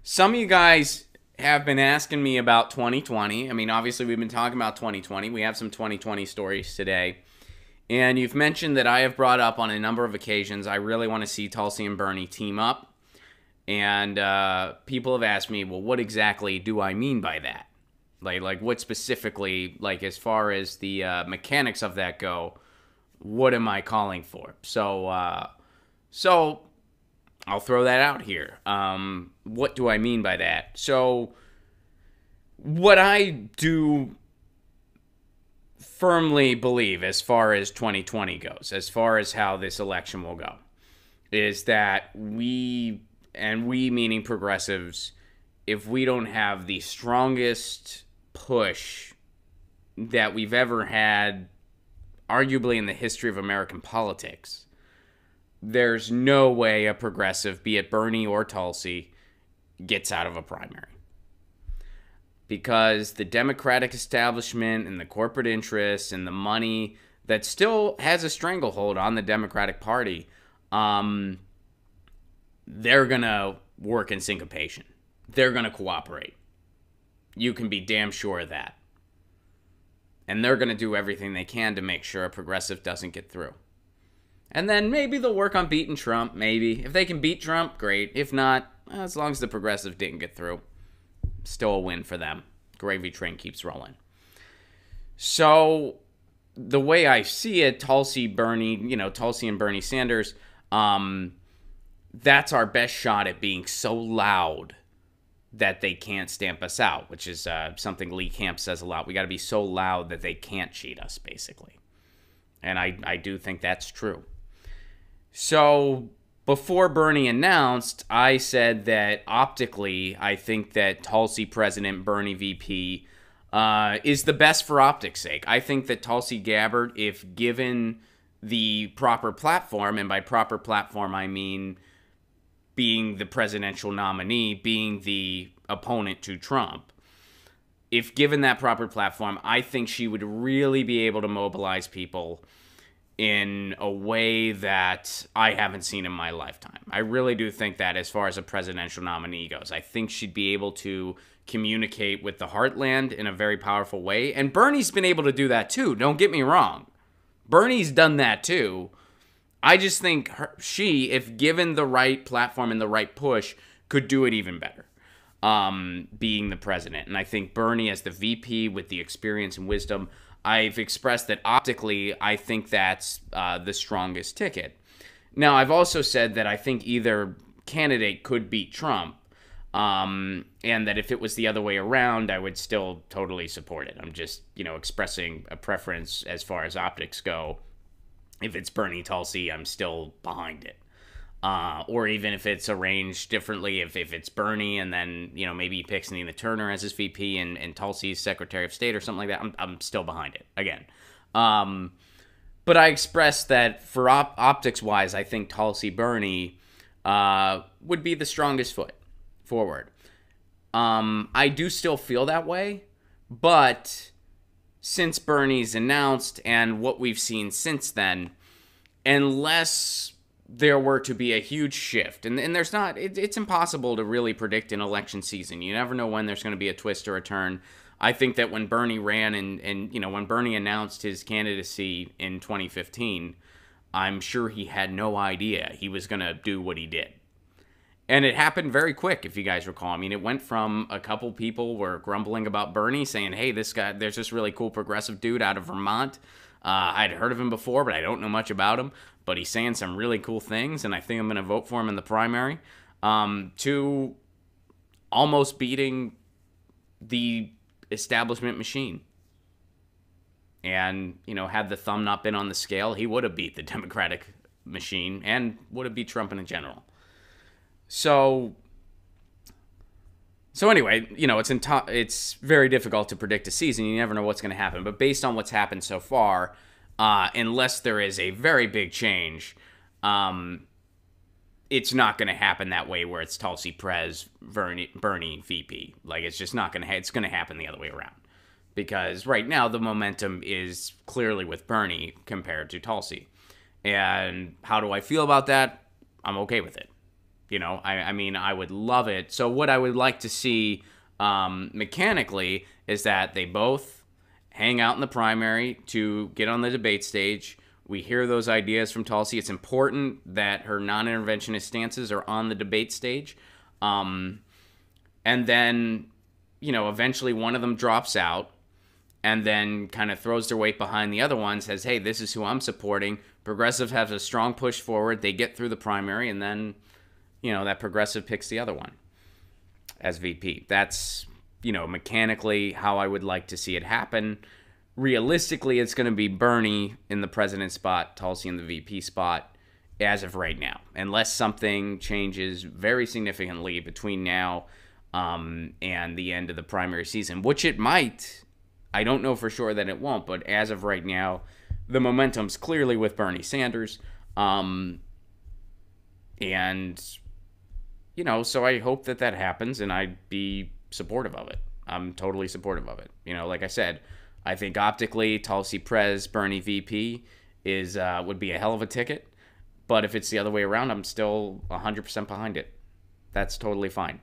Some of you guys have been asking me about 2020. I mean, obviously, we've been talking about 2020. We have some 2020 stories today. And you've mentioned that I have brought up on a number of occasions, I really want to see Tulsi and Bernie team up. And people have asked me, well, what exactly do I mean by that? Like what specifically, like as far as the mechanics of that go, what am I calling for? So I'll throw that out here. What do I mean by that? So, what I do firmly believe as far as 2020 goes, as far as how this election will go, is that we meaning progressives, if we don't have the strongest push that we've ever had, arguably in the history of American politics, there's no way a progressive, be it Bernie or Tulsi, gets out of a primary. Because the Democratic establishment and the corporate interests and the money that still has a stranglehold on the Democratic Party, they're going to work in syncopation. They're going to cooperate. You can be damn sure of that. And they're going to do everything they can to make sure a progressive doesn't get through. And then maybe they'll work on beating Trump, maybe. If they can beat Trump, great. If not, as long as the progressive didn't get through, still a win for them. Gravy train keeps rolling. So, the way I see it, Tulsi and Bernie Sanders, that's our best shot at being so loud that they can't stamp us out, which is something Lee Camp says a lot. We got to be so loud that they can't cheat us, basically. And I do think that's true. So, before Bernie announced, I said that optically, I think that Tulsi President, Bernie VP, is the best for optics' sake. I think that Tulsi Gabbard, if given the proper platform, and by proper platform I mean being the presidential nominee, being the opponent to Trump, if given that proper platform, I think she would really be able to mobilize people in a way that I haven't seen in my lifetime. I really do think that as far as a presidential nominee goes. I think she'd be able to communicate with the heartland in a very powerful way. And Bernie's been able to do that too. Don't get me wrong. Bernie's done that too. I just think she, if given the right platform and the right push, could do it even better, being the president. And I think Bernie as the VP with the experience and wisdom, I've expressed that optically, I think that's the strongest ticket. Now, I've also said that I think either candidate could beat Trump, and that if it was the other way around, I would still totally support it. I'm just, expressing a preference as far as optics go. If it's Bernie Tulsi, I'm still behind it. Or even if it's arranged differently, if it's Bernie and then, maybe he picks Nina Turner as his VP and Tulsi's Secretary of State or something like that, I'm still behind it, again. But I expressed that for optics-wise, I think Tulsi-Bernie would be the strongest foot forward. I do still feel that way, but since Bernie's announced and what we've seen since then, unless there were to be a huge shift, and there's not, it's impossible to really predict an election season. You never know when there's going to be a twist or a turn. I think that when Bernie ran and when Bernie announced his candidacy in 2015, I'm sure he had no idea he was going to do what he did. And it happened very quick, if you guys recall. I mean, it went from a couple people were grumbling about Bernie, saying, hey, this guy, there's this really cool progressive dude out of Vermont. I'd heard of him before, but I don't know much about him. But he's saying some really cool things, and I think I'm going to vote for him in the primary, to almost beating the establishment machine. And, had the thumb not been on the scale, he would have beat the Democratic machine and would have beat Trump in general. So anyway, it's very difficult to predict a season. You never know what's going to happen. But based on what's happened so far, unless there is a very big change, it's not going to happen that way where it's Tulsi Prez, Bernie VP. Like, it's just not going to it's going to happen the other way around. Because right now the momentum is clearly with Bernie compared to Tulsi. And how do I feel about that? I'm okay with it. You know, I mean, I would love it. So what I would like to see mechanically is that they both hang out in the primary to get on the debate stage. We hear those ideas from Tulsi. It's important that her non-interventionist stances are on the debate stage. And then, you know, eventually one of them drops out and then kind of throws their weight behind the other one, says, hey, this is who I'm supporting. Progressive has a strong push forward. They get through the primary, and then, you know, that progressive picks the other one as VP. That's, you know, mechanically how I would like to see it happen. Realistically, it's going to be Bernie in the president spot, Tulsi in the VP spot as of right now, unless something changes very significantly between now and the end of the primary season, which it might. I don't know for sure that it won't, but as of right now, the momentum's clearly with Bernie Sanders. And, you know, so I hope that that happens, and I'd be supportive of it. I'm totally supportive of it. You know, like I said, I think optically Tulsi Prez, Bernie VP would be a hell of a ticket. But if it's the other way around, I'm still 100% behind it. That's totally fine.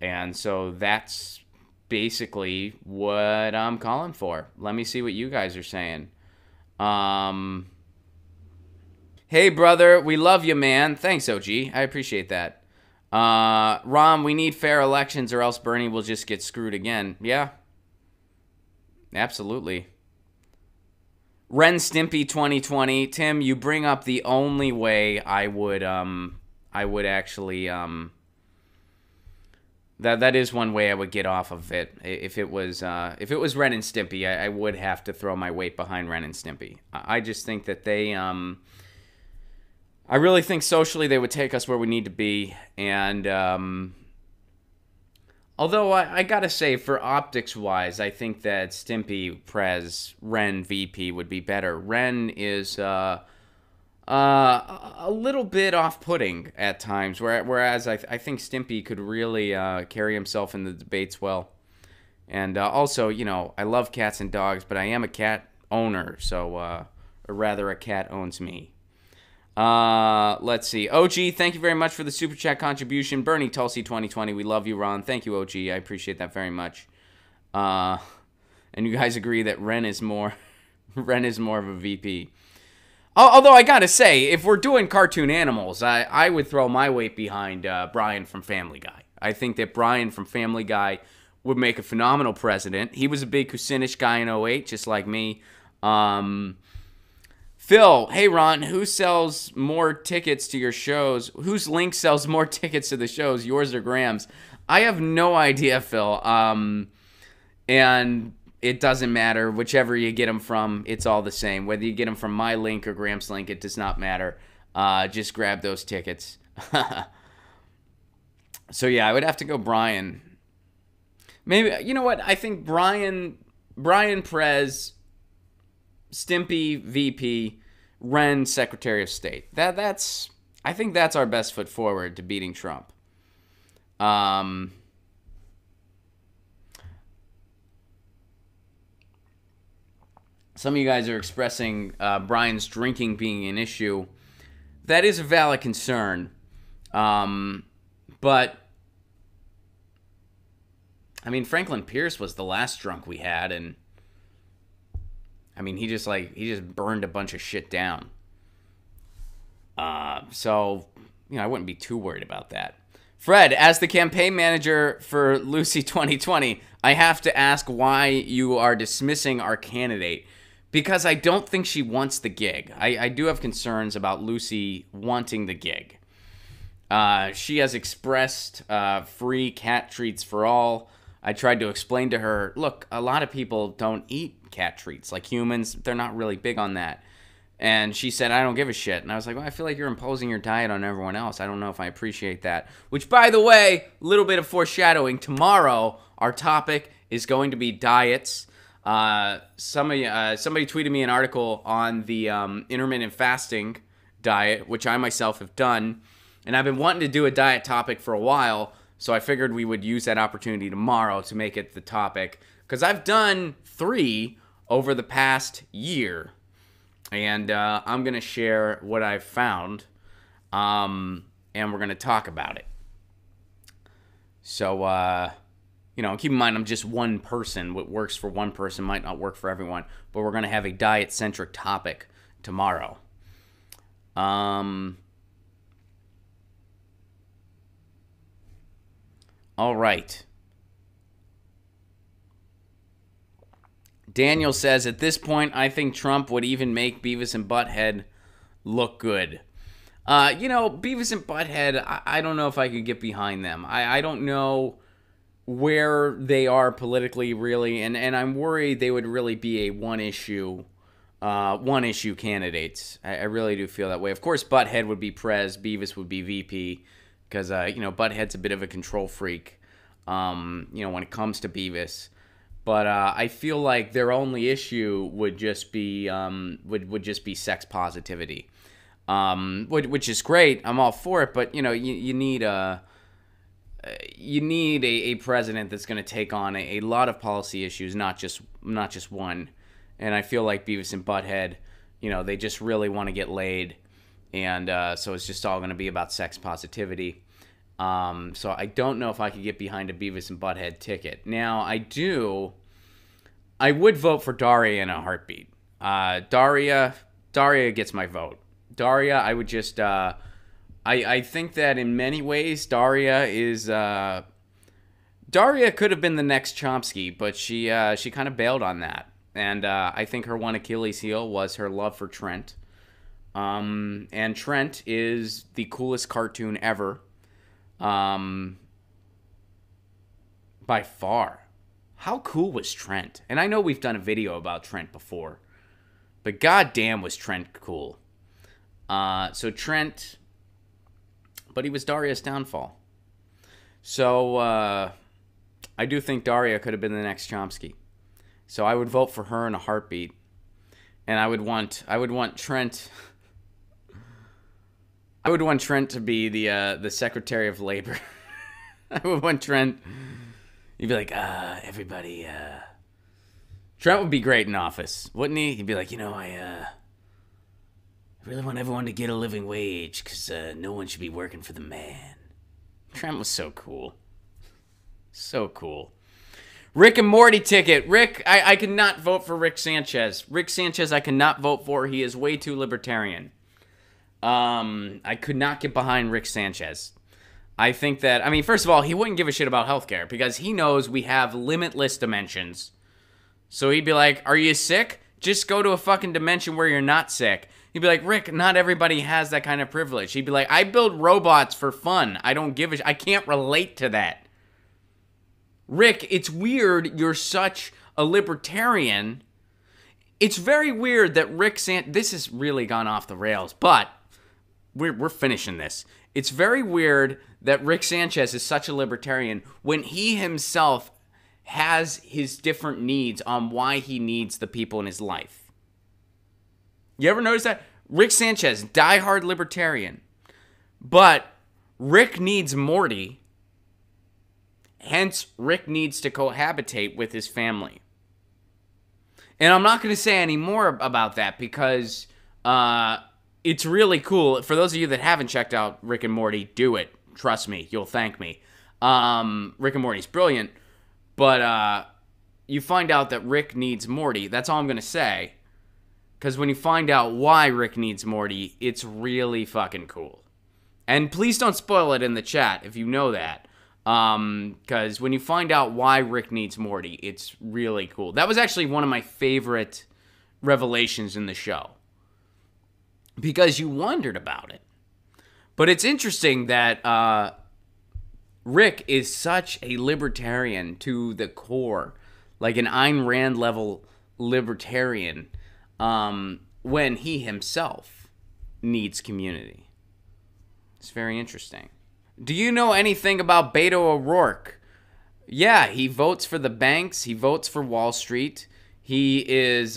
And so that's basically what I'm calling for. Let me see what you guys are saying. Hey, brother, we love you, man. Thanks, OG. I appreciate that. Ron, we need fair elections or else Bernie will just get screwed again. Yeah. Absolutely. Ren Stimpy 2020. Tim, you bring up the only way I would actually, that is one way I would get off of it. If it was Ren and Stimpy, I would have to throw my weight behind Ren and Stimpy. I just think that they, I really think socially they would take us where we need to be. And although I gotta say, for optics-wise, I think that Stimpy, Prez, Ren, VP would be better. Ren is a little bit off-putting at times, whereas I think Stimpy could really carry himself in the debates well. And also, you know, I love cats and dogs, but I am a cat owner, so or rather a cat owns me. Let's see. OG, thank you very much for the Super Chat contribution. Bernie Tulsi 2020, we love you, Ron. Thank you, OG. I appreciate that very much. And you guys agree that Ren is more of a VP. Although I gotta say, if we're doing cartoon animals, I would throw my weight behind Brian from Family Guy. I think that Brian from Family Guy would make a phenomenal president. He was a big Kucinich guy in 08, just like me. Phil, hey Ron, who sells more tickets to your shows? Whose link sells more tickets to the shows, yours or Graham's? I have no idea, Phil. And it doesn't matter. Whichever you get them from, it's all the same. Whether you get them from my link or Graham's link, it does not matter. Just grab those tickets. So yeah, I would have to go Brian. Maybe, you know what? I think Brian Prez, Stimpy VP, Ren Secretary of State. I think that's our best foot forward to beating Trump. Some of you guys are expressing Brian's drinking being an issue. That is a valid concern. But I mean, Franklin Pierce was the last drunk we had, and I mean, he just burned a bunch of shit down. So, you know, I wouldn't be too worried about that. Fred, as the campaign manager for Lucy 2020, I have to ask why you are dismissing our candidate. Because I don't think she wants the gig. I do have concerns about Lucy wanting the gig. She has expressed free cat treats for all. I tried to explain to her, look, a lot of people don't eat cat treats. Like humans, they're not really big on that. And she said, I don't give a shit. And I was like, well, I feel like you're imposing your diet on everyone else. I don't know if I appreciate that. Which, by the way, a little bit of foreshadowing. Tomorrow, our topic is going to be diets. Somebody tweeted me an article on the intermittent fasting diet, which I myself have done. And I've been wanting to do a diet topic for a while. So I figured we would use that opportunity tomorrow to make it the topic. Because I've done 3 over the past year. and I'm going to share what I've found, and we're going to talk about it. So, keep in mind, I'm just one person. What works for one person might not work for everyone, but we're going to have a diet-centric topic tomorrow. All right. Daniel says, at this point, I think Trump would even make Beavis and Butthead look good. Beavis and Butthead, I don't know if I could get behind them. I don't know where they are politically, really, and I'm worried they would really be a one-issue candidates. I really do feel that way. Of course, Butthead would be Prez, Beavis would be VP, because, Butthead's a bit of a control freak, when it comes to Beavis. But I feel like their only issue would just be sex positivity, which is great. I'm all for it, but you need a president that's going to take on a lot of policy issues, not just one. And I feel like Beavis and Butthead, they just really want to get laid, and so it's just all going to be about sex positivity. So I don't know if I could get behind a Beavis and Butthead ticket. Now, I would vote for Daria in a heartbeat. Daria gets my vote. Daria, I would just, I think that in many ways, Daria could have been the next Chomsky, but she kind of bailed on that. And I think her one Achilles heel was her love for Trent. And Trent is the coolest cartoon ever. By far. How cool was Trent? And I know we've done a video about Trent before, but goddamn was Trent cool. So Trent, but he was Daria's downfall. So I do think Daria could have been the next Chomsky. So I would vote for her in a heartbeat, and I would want Trent. I would want Trent to be the Secretary of Labor. I would want Trent. You'd be like, everybody. Trent would be great in office, wouldn't he? He'd be like, I really want everyone to get a living wage because no one should be working for the man. Trent was so cool. So cool. Rick and Morty ticket. Rick, I could not vote for Rick Sanchez. Rick Sanchez, I cannot vote for. He is way too libertarian. I could not get behind Rick Sanchez. I think that, first of all, he wouldn't give a shit about healthcare because he knows we have limitless dimensions. So he'd be like, are you sick? Just go to a fucking dimension where you're not sick. He'd be like, Rick, not everybody has that kind of privilege. He'd be like, I build robots for fun. I can't relate to that. Rick, it's weird you're such a libertarian. It's very weird that this has really gone off the rails, but we're finishing this. It's very weird that Rick Sanchez is such a libertarian when he himself has his different needs on why he needs the people in his life. You ever notice that? Rick Sanchez, diehard libertarian. But Rick needs Morty. Hence, Rick needs to cohabitate with his family. And I'm not going to say any more about that because it's really cool. For those of you that haven't checked out Rick and Morty, do it. Trust me, you'll thank me. Rick and Morty's brilliant, but you find out that Rick needs Morty. That's all I'm going to say. Because when you find out why Rick needs Morty, it's really fucking cool. And please don't spoil it in the chat if you know that. Because when you find out why Rick needs Morty, it's really cool. That was actually one of my favorite revelations in the show. Because you wondered about it. But it's interesting that Rick is such a libertarian to the core. Like an Ayn Rand level libertarian. When he himself needs community. It's very interesting. Do you know anything about Beto O'Rourke? Yeah, he votes for the banks. He votes for Wall Street. He is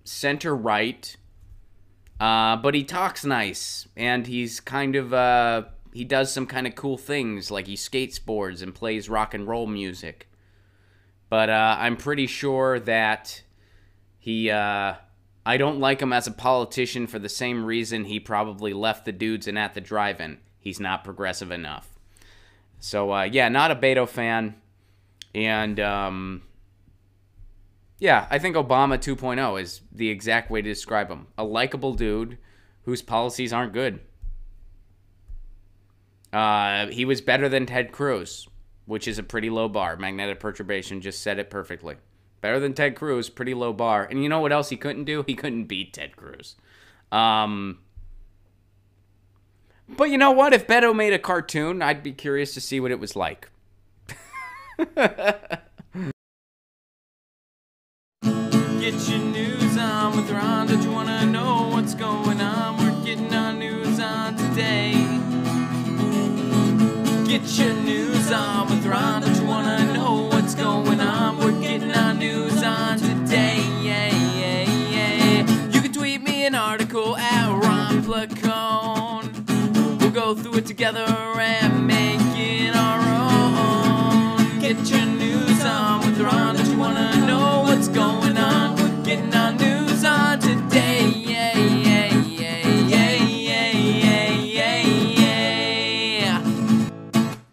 center-right. But he talks nice. And he's kind of, he does some kind of cool things. Like he skateboards and plays rock and roll music. But I'm pretty sure that he, I I don't like him as a politician for the same reason he probably left the dudes and at the drive-in. He's not progressive enough. So, yeah, not a Beto fan. And, yeah, I think Obama 2.0 is the exact way to describe him. A likable dude whose policies aren't good. He was better than Ted Cruz, which is a pretty low bar. Magnetic Perturbation just said it perfectly. Better than Ted Cruz, pretty low bar. And you know what else he couldn't do? He couldn't beat Ted Cruz. But you know what? If Beto made a cartoon, I'd be curious to see what it was like. Get your news on with Ron. Don't you want to know what's going on? We're getting our news on today. Get your news on with Ron. Don't you want to know what's going on? We're getting our news on today. Yeah, yeah, yeah. You can tweet me an article at Ron Placone. We'll go through it together and make it our own. Get your news on with Ron. Don't you want to know what's going on? We're getting our